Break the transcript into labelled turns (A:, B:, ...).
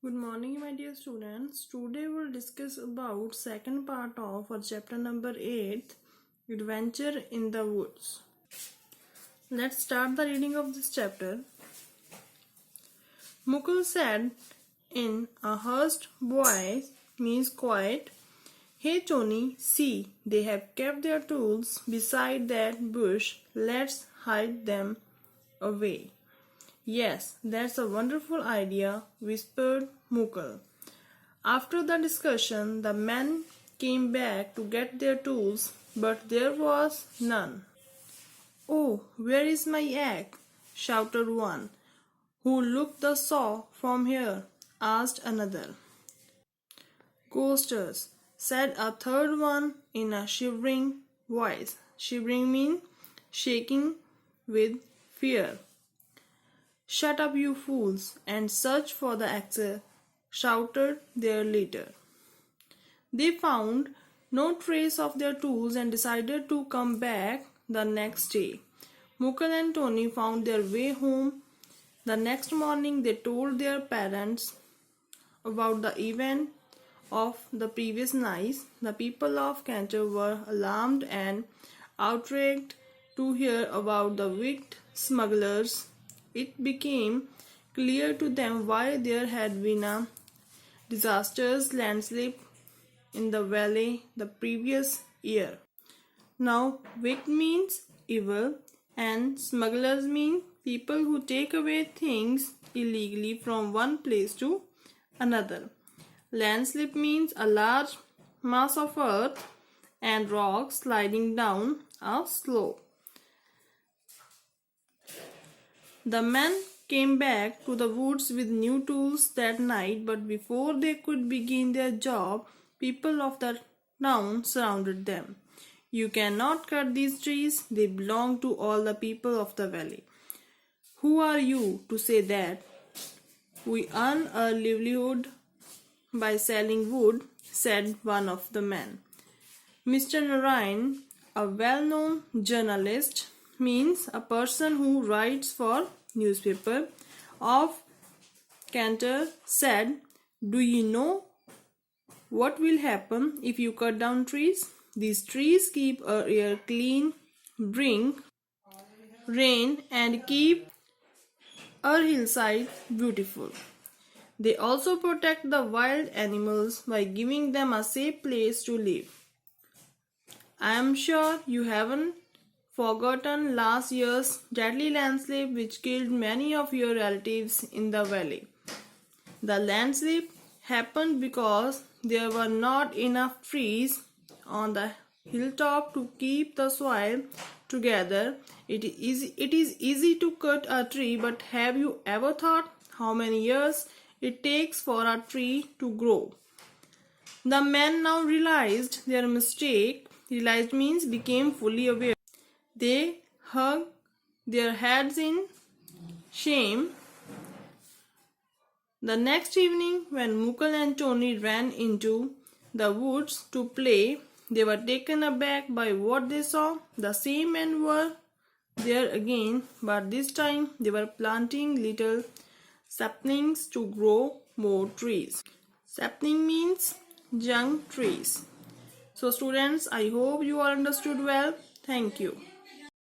A: Good morning, my dear students. Today we'll discuss about second part of our chapter number 8, Adventure in the Woods. Let's start the reading of this chapter. Mukul said in a hushed voice, means quiet, "Hey Tony, see, they have kept their tools beside that bush. Let's hide them away." "Yes, that's a wonderful idea," whispered Mukul. After the discussion, the men came back to get their tools, but there was none. "Oh, where is my axe?" shouted one. "Who looked the saw from here?" asked another. "Ghosters," said a third one in a shivering voice. Shivering means shaking with fear. "Shut up, you fools, and search for the axe," shouted their leader. They found no trace of their tools and decided to come back the next day. Mukul and Tony found their way home. The next morning they told their parents about the event of the previous night. The people of Cantor were alarmed and outraged to hear about the wicked smugglers. It became clear to them why there had been a disastrous landslip in the valley the previous year. Now, wicked means evil, and smugglers mean people who take away things illegally from one place to another. Landslip means a large mass of earth and rocks sliding down a slope. The men came back to the woods with new tools that night, but before they could begin their job, people of the town surrounded them. "You cannot cut these trees. They belong to all the people of the valley." "Who are you to say that? We earn a livelihood by selling wood," said one of the men. Mr. Narayan, a well-known journalist, means a person who writes for newspaper of Cantor, said, "Do you know what will happen if you cut down trees? These trees keep our air clean, bring rain, and keep our hillside beautiful. They also protect the wild animals by giving them a safe place to live. I am sure you haven't forgotten last year's deadly landslip which killed many of your relatives in the valley. The landslip happened because there were not enough trees on the hilltop to keep the soil together. It is easy to cut a tree, but have you ever thought how many years it takes for a tree to grow?" The men now realized their mistake. Realized means became fully aware. They hung their heads in shame. The next evening, when Mukul and Tony ran into the woods to play, they were taken aback by what they saw. The same men were there again, but this time they were planting little saplings to grow more trees. Sapling means young trees. So students, I hope you all understood well. Thank you.